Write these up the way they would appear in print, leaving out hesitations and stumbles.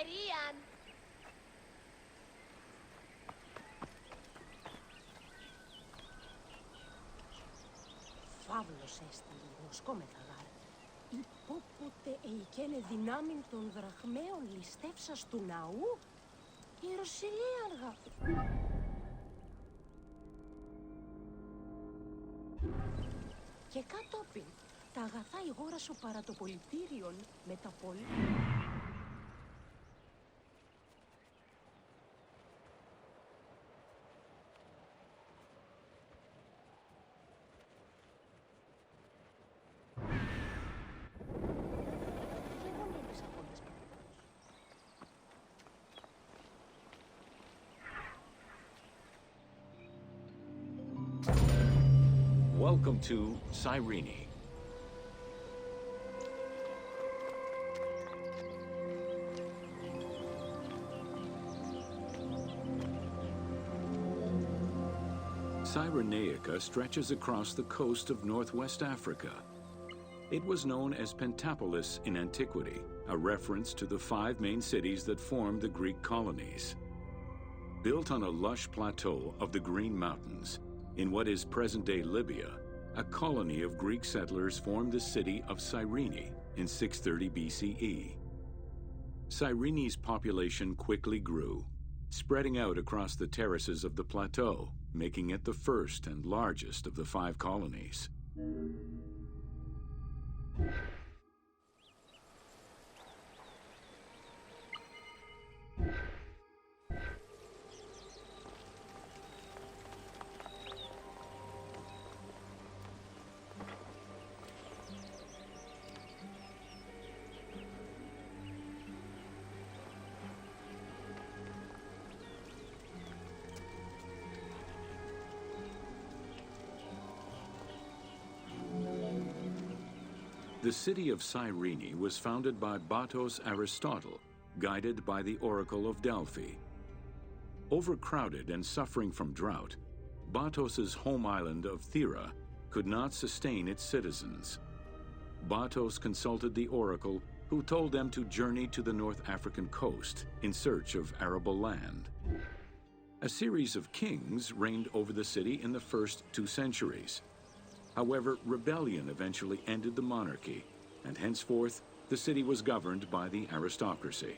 ελευθερίαν. Φαύλος έστι, νοσκόμεθα γάρ. Υπόποτε εικένε δυνάμιν των δραχμαίων ληστεύσας του ναού, Ιεροσιλίαργα. Και κατόπιν, τα αγαθά ηγόρασο παρά το πολιτήριον με τα πολύ... Welcome to Cyrene. Cyrenaica stretches across the coast of northwest Africa. It was known as Pentapolis in antiquity, a reference to the 5 main cities that formed the Greek colonies. Built on a lush plateau of the Green Mountains, in what is present-day Libya, a colony of Greek settlers formed the city of Cyrene in 630 BCE. Cyrene's population quickly grew, spreading out across the terraces of the plateau, making it the first and largest of the 5 colonies. The city of Cyrene was founded by Batos Aristotle, guided by the Oracle of Delphi. Overcrowded and suffering from drought, Batos's home island of Thera could not sustain its citizens. Batos consulted the Oracle, who told them to journey to the North African coast in search of arable land. A series of kings reigned over the city in the first 2 centuries. However, rebellion eventually ended the monarchy, and henceforth, the city was governed by the aristocracy.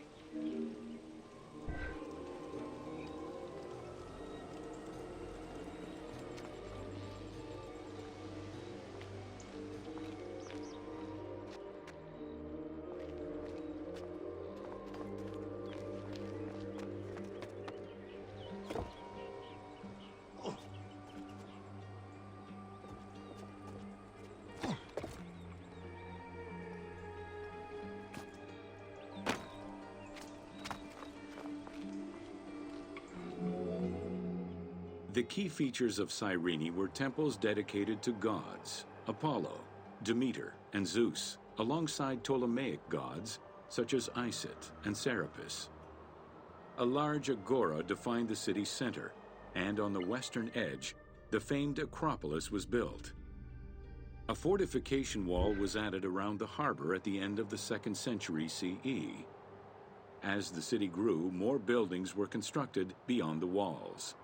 The key features of Cyrene were temples dedicated to gods, Apollo, Demeter, and Zeus, alongside Ptolemaic gods such as Isis and Serapis. A large agora defined the city's center, and on the western edge, the famed Acropolis was built. A fortification wall was added around the harbor at the end of the 2nd century CE. As the city grew, more buildings were constructed beyond the walls.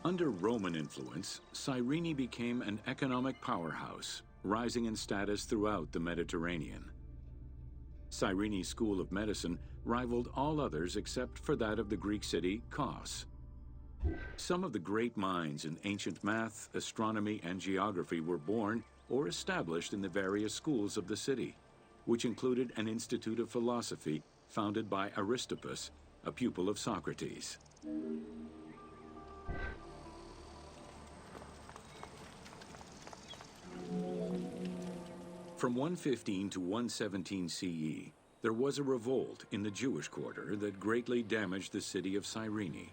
Under Roman influence, Cyrene became an economic powerhouse, rising in status throughout the Mediterranean. Cyrene's school of medicine rivaled all others except for that of the Greek city Kos. Some of the great minds in ancient math, astronomy, and geography were born or established in the various schools of the city, which included an institute of philosophy founded by Aristippus, a pupil of Socrates. From 115 to 117 CE, there was a revolt in the Jewish quarter that greatly damaged the city of Cyrene.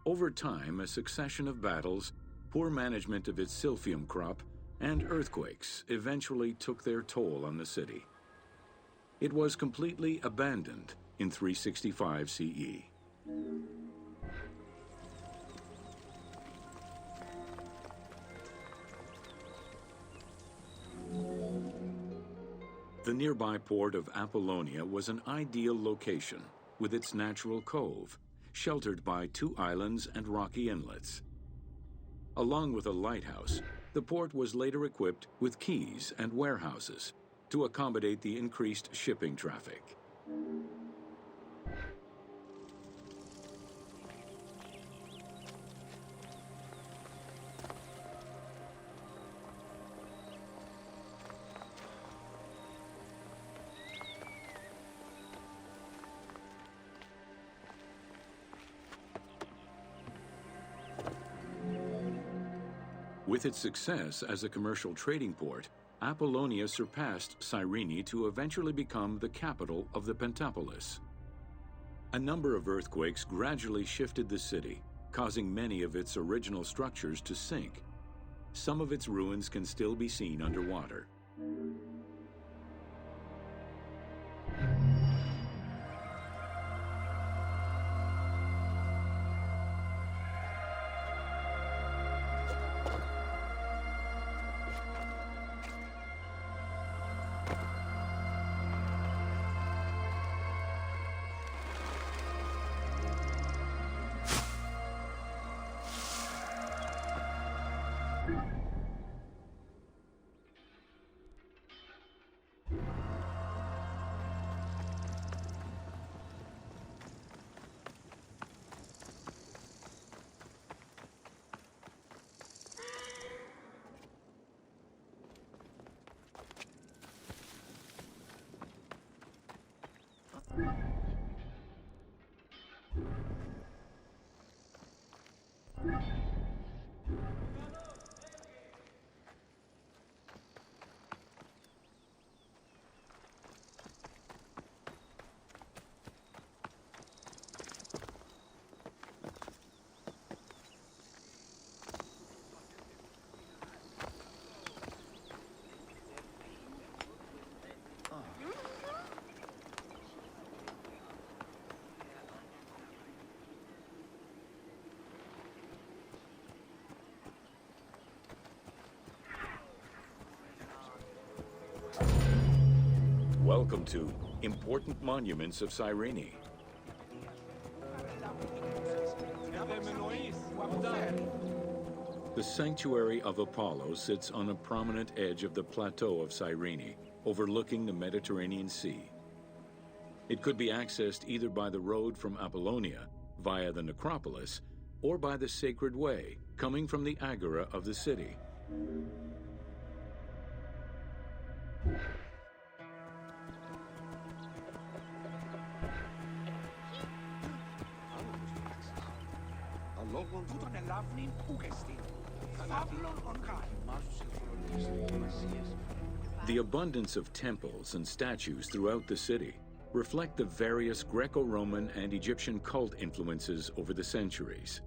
Over time, a succession of battles, poor management of its silphium crop, and earthquakes eventually took their toll on the city, it was completely abandoned in 365 CE. The nearby port of Apollonia was an ideal location, with its natural cove, sheltered by 2 islands and rocky inlets. Along with a lighthouse, the port was later equipped with quays and warehouses to accommodate the increased shipping traffic. With its success as a commercial trading port, Apollonia surpassed Cyrene to eventually become the capital of the Pentapolis. A number of earthquakes gradually shifted the city, causing many of its original structures to sink. Some of its ruins can still be seen underwater. Welcome to Important Monuments of Cyrene. The Sanctuary of Apollo sits on a prominent edge of the plateau of Cyrene, overlooking the Mediterranean Sea. It could be accessed either by the road from Apollonia, via the necropolis, or by the Sacred Way, coming from the agora of the city. The abundance of temples and statues throughout the city reflect the various Greco-Roman and Egyptian cult influences over the centuries.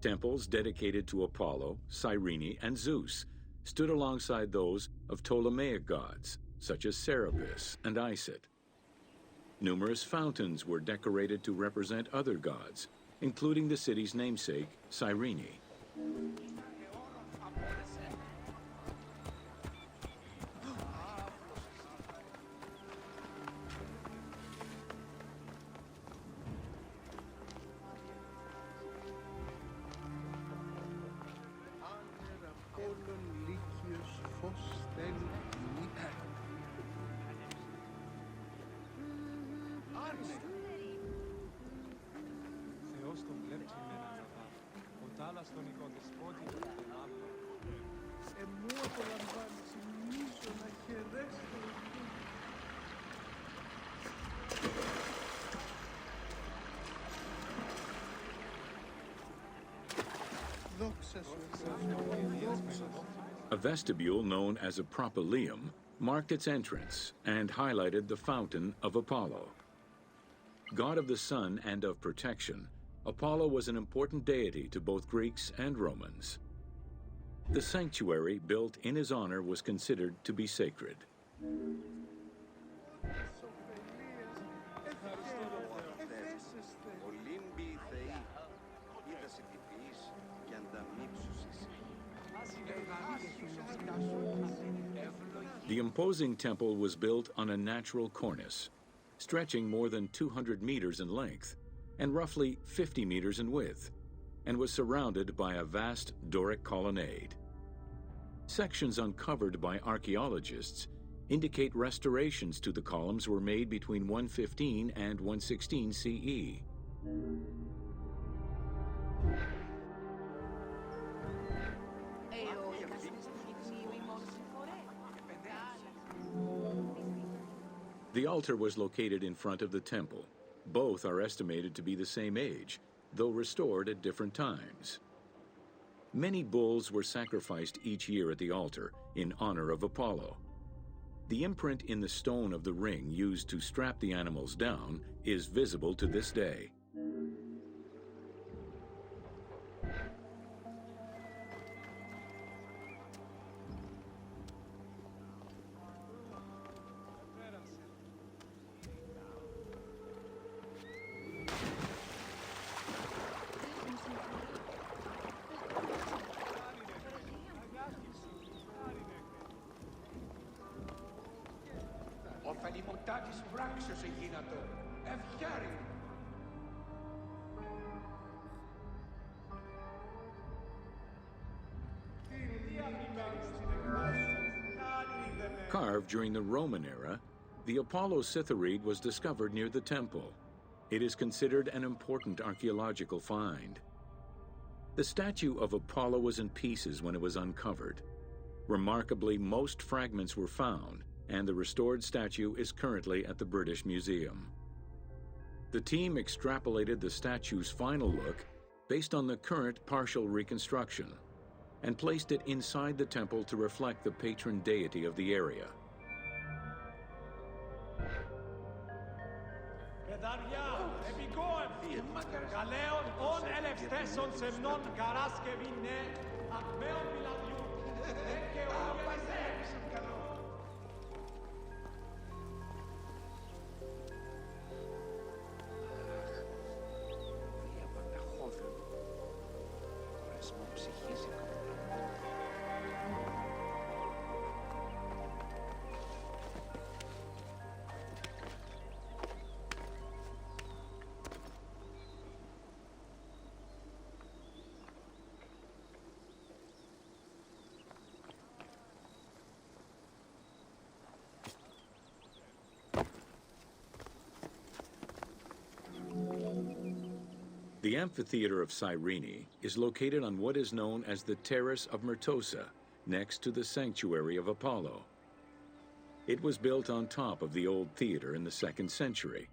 Temples dedicated to Apollo, Cyrene, and Zeus stood alongside those of Ptolemaic gods, such as Serapis and Isis. Numerous fountains were decorated to represent other gods, including the city's namesake, Cyrene. A vestibule known as a propylaeum marked its entrance and highlighted the fountain of Apollo. God of the sun and of protection, Apollo was an important deity to both Greeks and Romans. The sanctuary built in his honor was considered to be sacred. The imposing temple was built on a natural cornice, stretching more than 200 meters in length and roughly 50 meters in width, and was surrounded by a vast Doric colonnade. Sections uncovered by archaeologists indicate restorations to the columns were made between 115 and 116 CE. The altar was located in front of the temple. Both are estimated to be the same age, though restored at different times. Many bulls were sacrificed each year at the altar in honor of Apollo. The imprint in the stone of the ring used to strap the animals down is visible to this day. Carved during the Roman era, the Apollo Cytharide was discovered near the temple. It is considered an important archaeological find. The statue of Apollo was in pieces when it was uncovered. Remarkably, most fragments were found, and the restored statue is currently at the British Museum. The team extrapolated the statue's final look based on the current partial reconstruction and placed it inside the temple to reflect the patron deity of the area. The amphitheater of Cyrene is located on what is known as the Terrace of Myrtosa, next to the sanctuary of Apollo. It was built on top of the old theater in the 2nd century.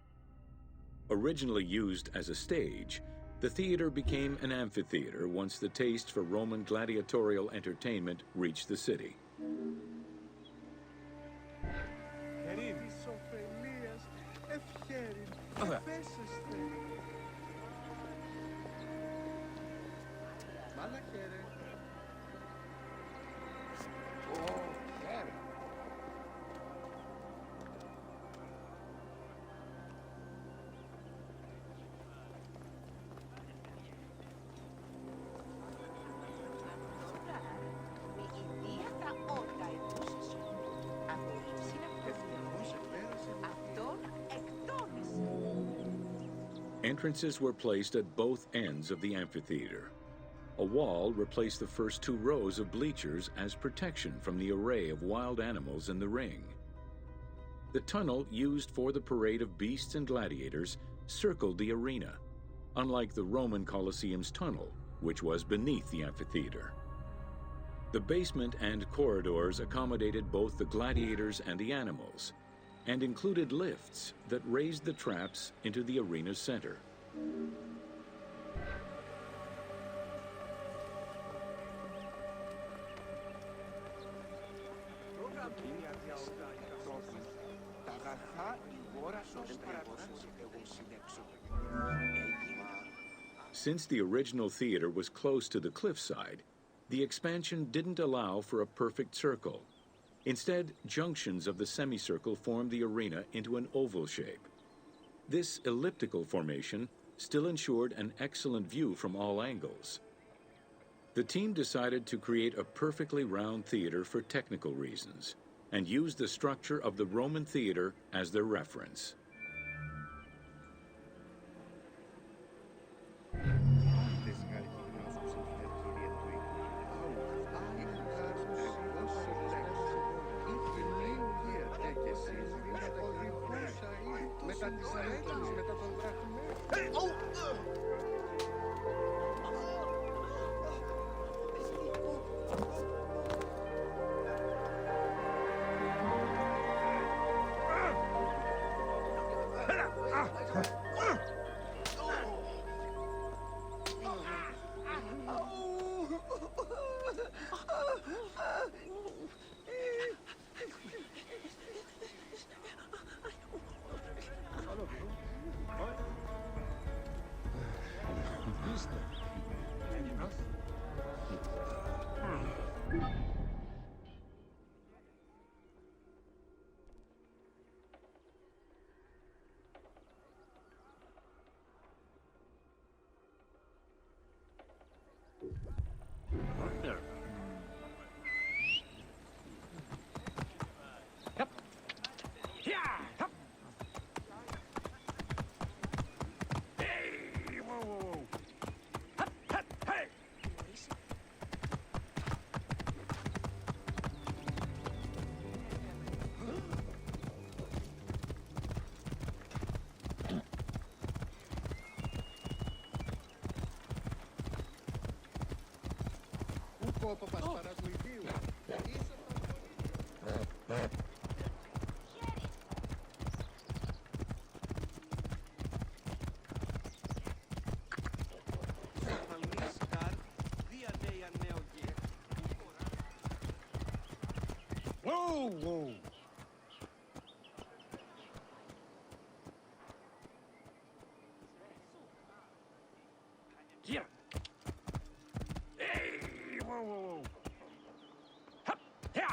Originally used as a stage, the theater became an amphitheater once the taste for Roman gladiatorial entertainment reached the city. Entrances were placed at both ends of the amphitheater. A wall replaced the first 2 rows of bleachers as protection from the array of wild animals in the ring. The tunnel used for the parade of beasts and gladiators circled the arena, unlike the Roman Colosseum's tunnel, which was beneath the amphitheater. The basement and corridors accommodated both the gladiators and the animals, and included lifts that raised the traps into the arena's center. Since the original theater was close to the cliffside, the expansion didn't allow for a perfect circle. Instead, junctions of the semicircle formed the arena into an oval shape. This elliptical formation still ensured an excellent view from all angles. The team decided to create a perfectly round theater for technical reasons. and used the structure of the Roman theater as their reference. Whoa, whoa. Here. Hey, whoa, whoa, whoa. Hup, here.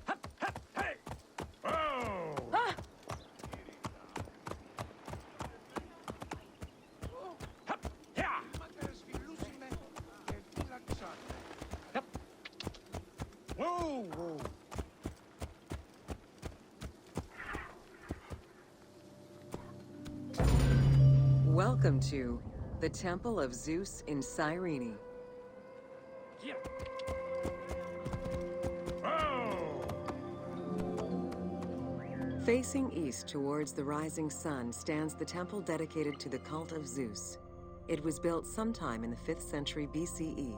Hup, hup, hey. Oh. Ah! Hup, here. Hup. Whoa, whoa. Welcome to the Temple of Zeus in Cyrene. Here. Oh. Facing east towards the rising sun stands the temple dedicated to the cult of Zeus. It was built sometime in the 5th century BCE.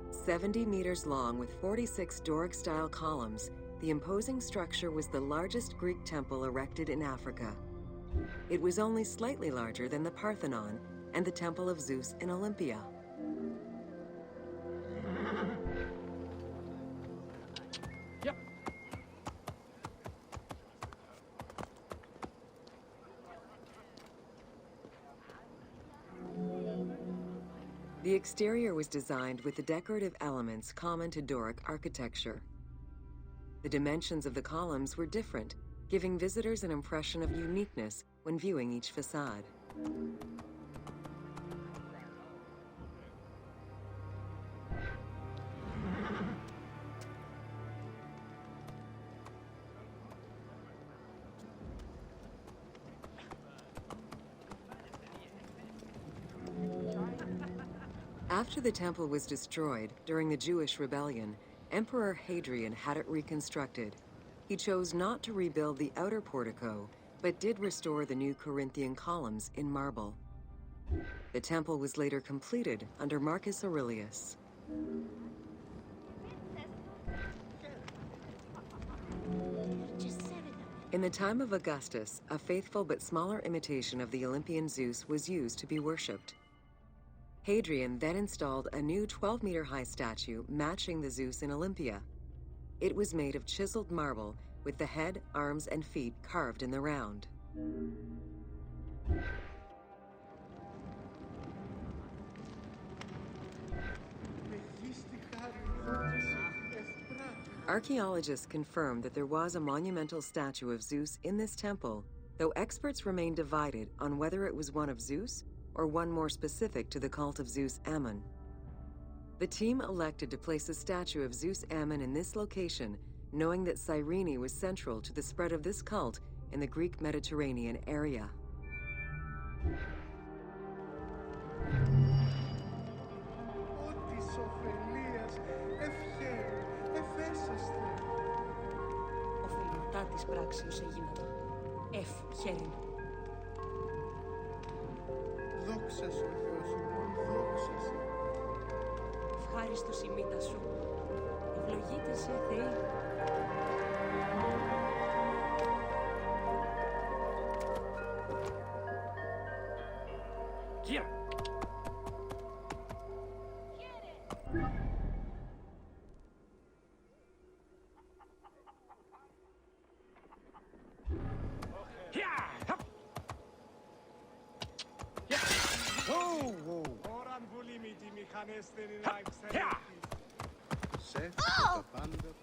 70 meters long with 46 Doric-style columns, the imposing structure was the largest Greek temple erected in Africa. It was only slightly larger than the Parthenon and the Temple of Zeus in Olympia. Yep. The exterior was designed with the decorative elements common to Doric architecture. The dimensions of the columns were different, giving visitors an impression of uniqueness when viewing each facade. After the temple was destroyed during the Jewish rebellion, Emperor Hadrian had it reconstructed. He chose not to rebuild the outer portico, but did restore the new Corinthian columns in marble. The temple was later completed under Marcus Aurelius. In the time of Augustus, a faithful but smaller imitation of the Olympian Zeus was used to be worshipped. Hadrian then installed a new 12-meter-high statue matching the Zeus in Olympia. It was made of chiseled marble with the head, arms, and feet carved in the round. Archaeologists confirm that there was a monumental statue of Zeus in this temple, though experts remain divided on whether it was one of Zeus or one more specific to the cult of Zeus Ammon. The team elected to place a statue of Zeus Ammon in this location, knowing that Cyrene was central to the spread of this cult in the Greek Mediterranean area. Οφειλωτά της πράξεως έγινατο. Χαίρεν. Δόξα σου, Θεός ημών, δόξα σου. Ευχάριστος η μύτα σου. Ευλογείται σε Θεή. Here. Σε τα πάντα πληρώ.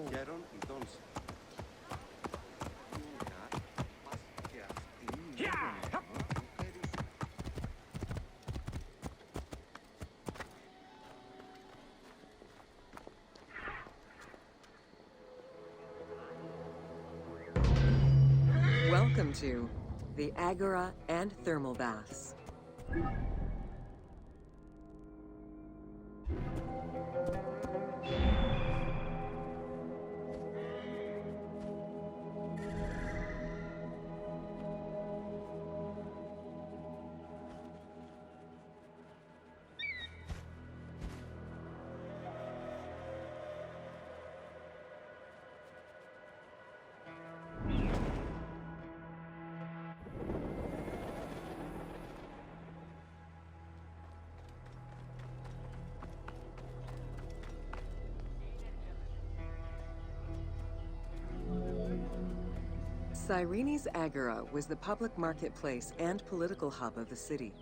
Γέρον ειδών σε. Welcome to the Agora and Thermal Baths. Cyrene's Agora was the public marketplace and political hub of the city.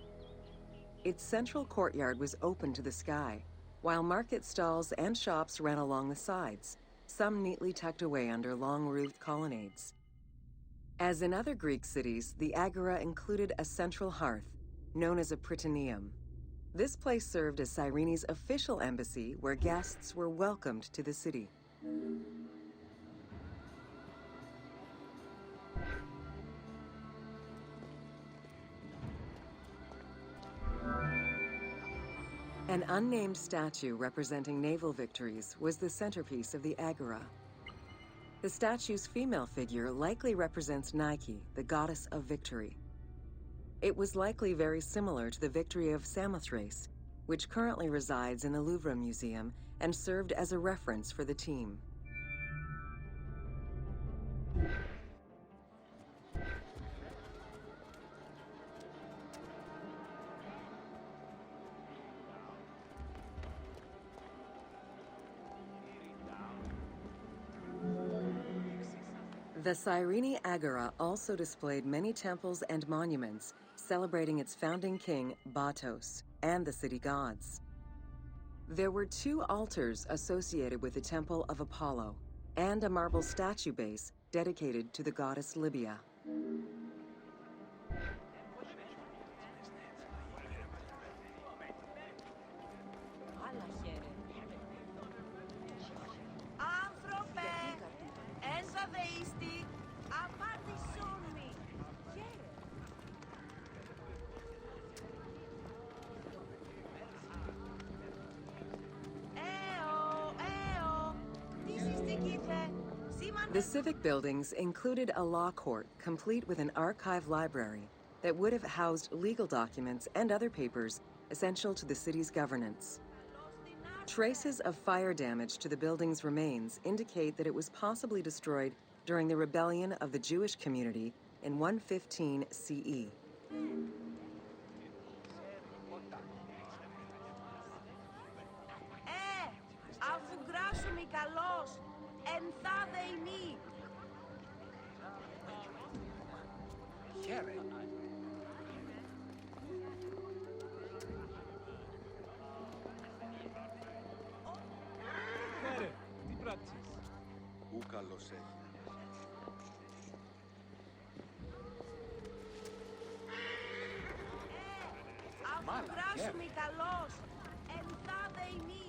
Its central courtyard was open to the sky, while market stalls and shops ran along the sides, some neatly tucked away under long-roofed colonnades. As in other Greek cities, the Agora included a central hearth, known as a prytaneum. This place served as Cyrene's official embassy, where guests were welcomed to the city. An unnamed statue representing naval victories was the centerpiece of the Agora. The statue's female figure likely represents Nike, the goddess of victory. It was likely very similar to the victory of Samothrace, which currently resides in the Louvre Museum and served as a reference for the team. The Cyrene Agora also displayed many temples and monuments celebrating its founding king, Batos, and the city gods. There were 2 altars associated with the Temple of Apollo and a marble statue base dedicated to the goddess Libya. The civic buildings included a law court complete with an archive library that would have housed legal documents and other papers essential to the city's governance. Traces of fire damage to the building's remains indicate that it was possibly destroyed during the rebellion of the Jewish community in 115 CE. Here. καλός έχει. Αφού βράσουμε καλός, ενθάδε ημί.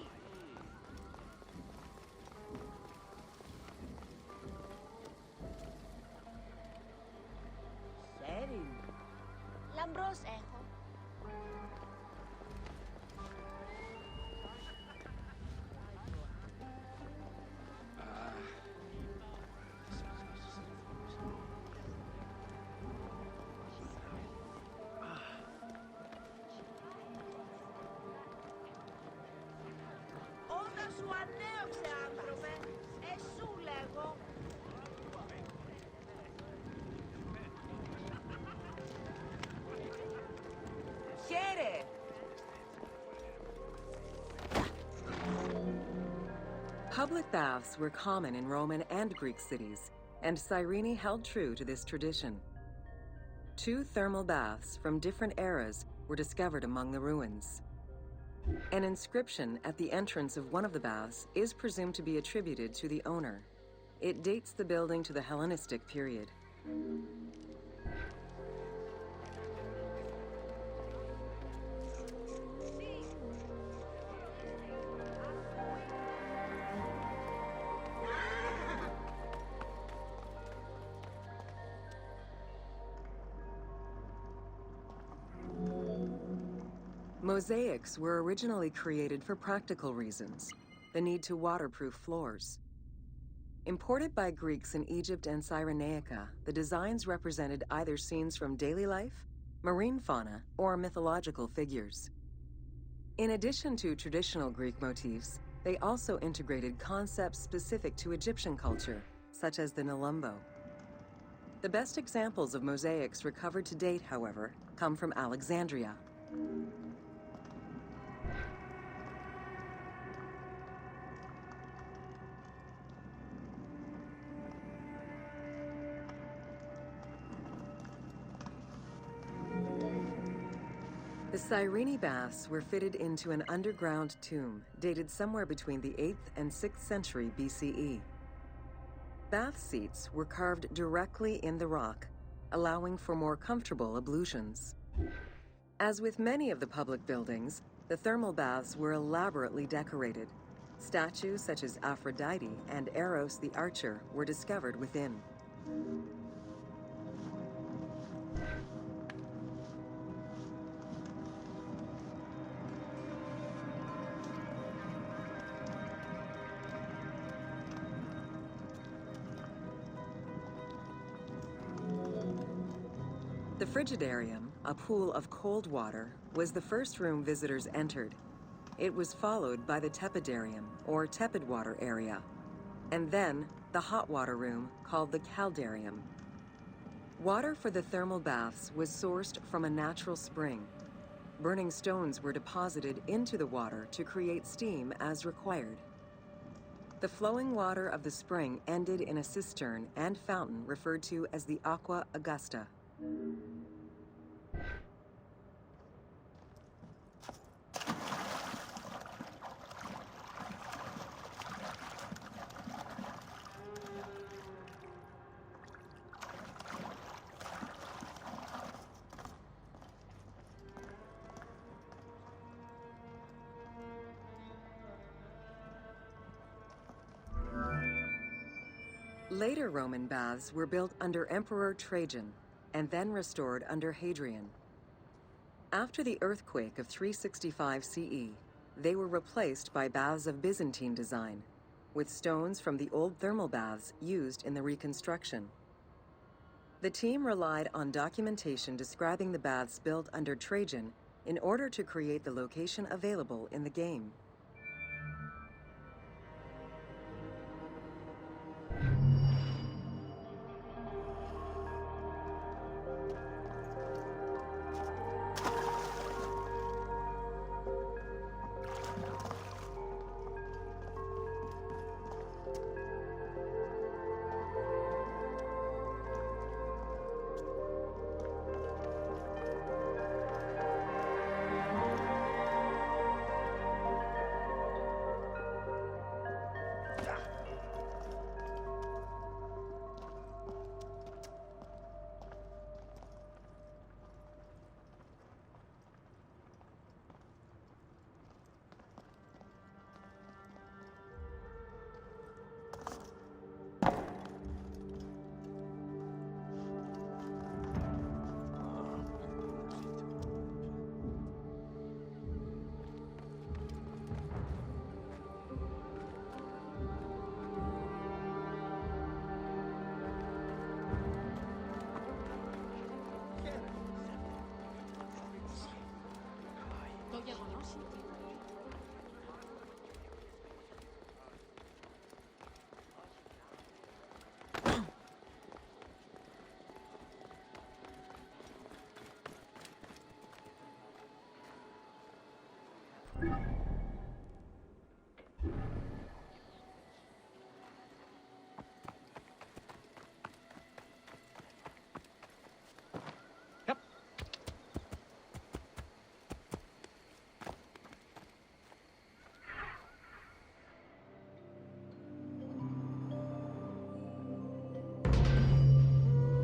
Σέριν. Λαμπρός έχω. Όταν σου ανέωξε, άνθρωπε, εσού λέγω. Χαίρε! Public baths were common in Roman and Greek cities, and Cyrene held true to this tradition. 2 thermal baths from different eras were discovered among the ruins. An inscription at the entrance of one of the baths is presumed to be attributed to the owner. It dates the building to the Hellenistic period. Mosaics were originally created for practical reasons, the need to waterproof floors. Imported by Greeks in Egypt and Cyrenaica, the designs represented either scenes from daily life, marine fauna, or mythological figures. In addition to traditional Greek motifs, they also integrated concepts specific to Egyptian culture, such as the Nelumbo. The best examples of mosaics recovered to date, however, come from Alexandria. The Cyrene baths were fitted into an underground tomb dated somewhere between the 8th and 6th century BCE. Bath seats were carved directly in the rock, allowing for more comfortable ablutions. As with many of the public buildings, the thermal baths were elaborately decorated. Statues such as Aphrodite and Eros the Archer were discovered within. The Frigidarium, a pool of cold water, was the first room visitors entered. It was followed by the Tepidarium, or tepid water area, and then the hot water room called the Caldarium. Water for the thermal baths was sourced from a natural spring. Burning stones were deposited into the water to create steam as required. The flowing water of the spring ended in a cistern and fountain referred to as the Aqua Augusta. Later Roman baths were built under Emperor Trajan and then restored under Hadrian. After the earthquake of 365 CE, they were replaced by baths of Byzantine design, with stones from the old thermal baths used in the reconstruction. The team relied on documentation describing the baths built under Trajan in order to create the location available in the game.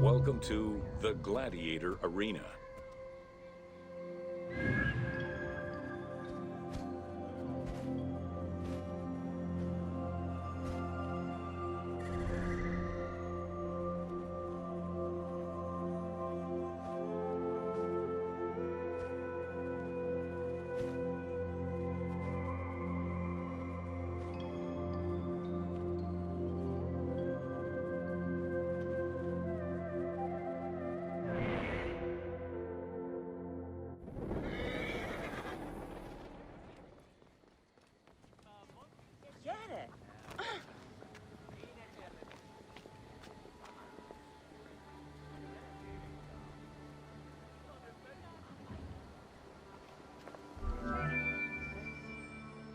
Welcome to the Gladiator Arena.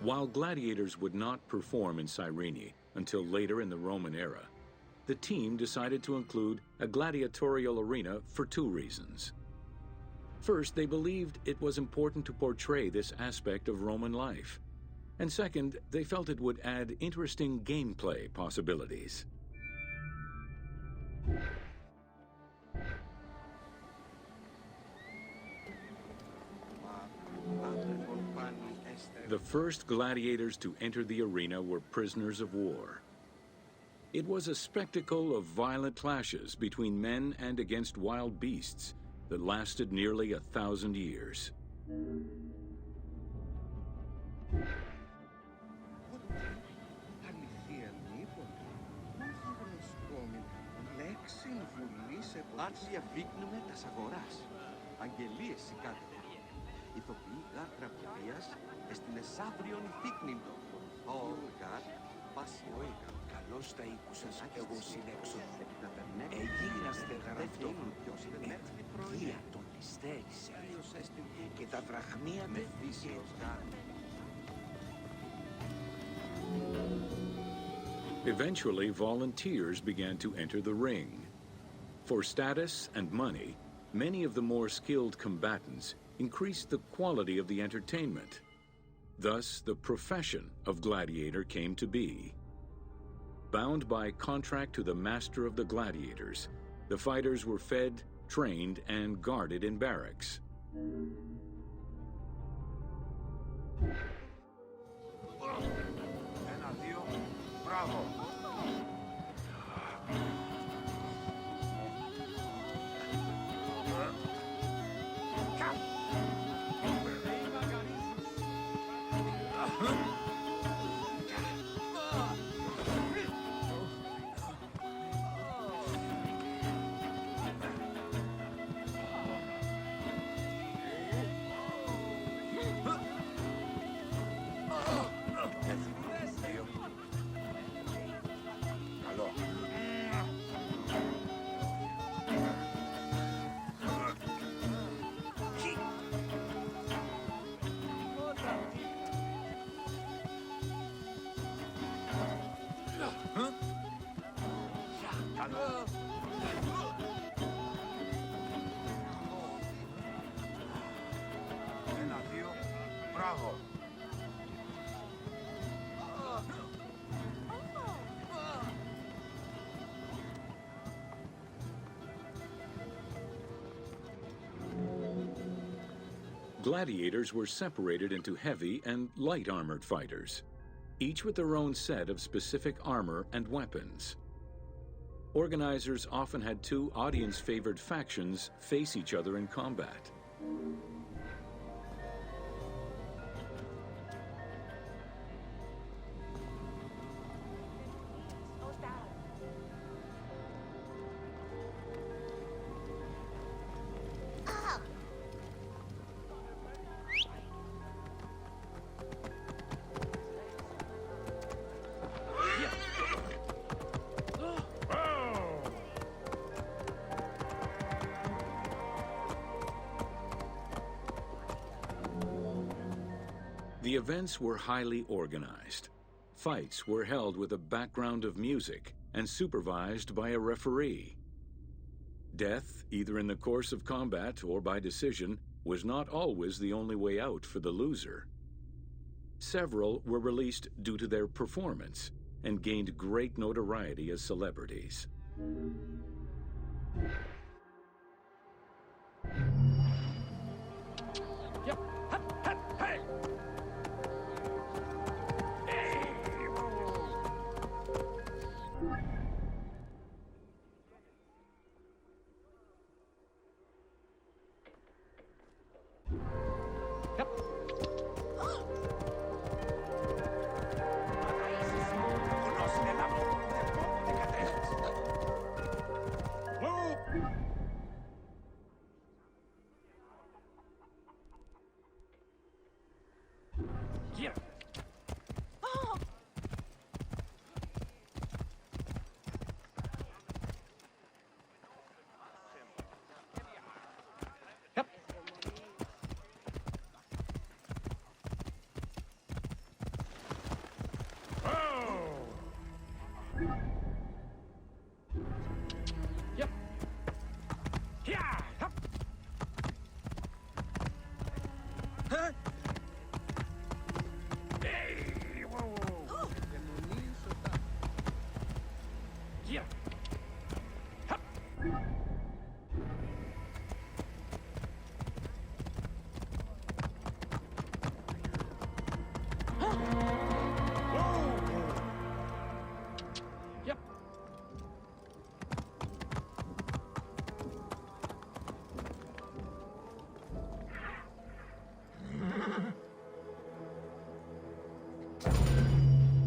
While gladiators would not perform in Cyrene until later in the Roman era, the team decided to include a gladiatorial arena for two reasons. First, they believed it was important to portray this aspect of Roman life. And second, they felt it would add interesting gameplay possibilities. The first gladiators to enter the arena were prisoners of war. It was a spectacle of violent clashes between men and against wild beasts that lasted nearly 1,000 years. Καλώς τα ήκουσας, εγώ συνέξοδο. Έγιναστε γραφτό. Ευκαιρία τον υστέρησε. Και τα δραχμία με φύσεως. Eventually, volunteers began to enter the ring. For status and money, many of the more skilled combatants increased the quality of the entertainment. Thus, the profession of gladiator came to be. Bound by contract to the master of the gladiators, the fighters were fed, trained, and guarded in barracks. Gladiators were separated into heavy and light armored fighters, each with their own set of specific armor and weapons. Organizers often had two audience-favored factions face each other in combat. The events were highly organized. Fights were held with a background of music and supervised by a referee. Death, either in the course of combat or by decision, was not always the only way out for the loser. Several were released due to their performance and gained great notoriety as celebrities. Yep. Hup, hup, hey. Hey. Yep. Conosce la voce del popolo de Cadenas. Yeah. Yep. Oh. Yep. Yeah. Hup. Huh? Hey. Whoa. Yeah. Hup. Whoa. Yep.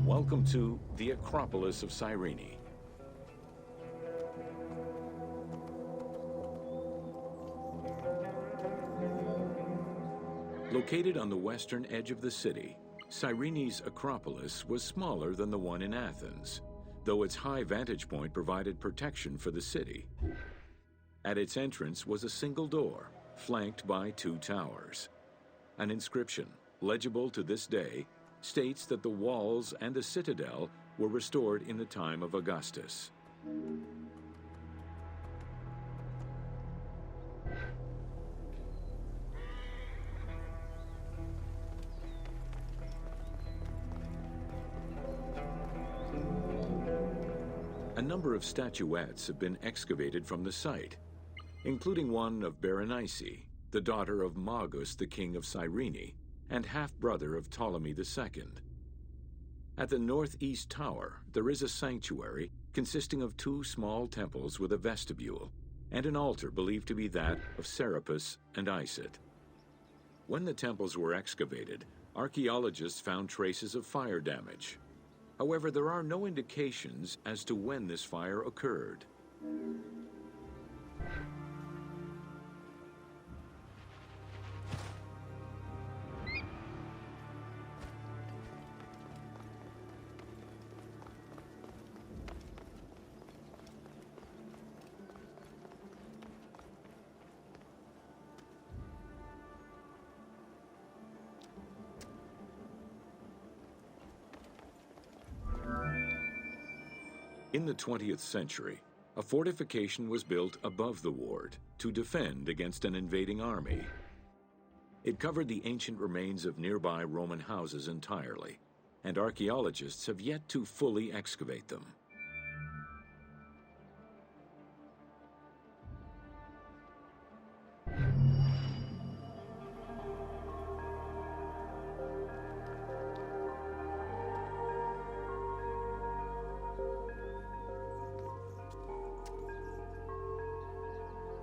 Welcome to the Acropolis of Cyrene. Located on the western edge of the city, Cyrene's Acropolis was smaller than the one in Athens, though its high vantage point provided protection for the city. At its entrance was a single door, flanked by 2 towers. An inscription, legible to this day, states that the walls and the citadel were restored in the time of Augustus. A number of statuettes have been excavated from the site, including one of Berenice, the daughter of Magus, the king of Cyrene, and half-brother of Ptolemy II. At the northeast tower, there is a sanctuary consisting of 2 small temples with a vestibule, and an altar believed to be that of Serapis and Isis. When the temples were excavated, archaeologists found traces of fire damage. However, there are no indications as to when this fire occurred. In the 20th century, a fortification was built above the ward to defend against an invading army. It covered the ancient remains of nearby Roman houses entirely, and archaeologists have yet to fully excavate them.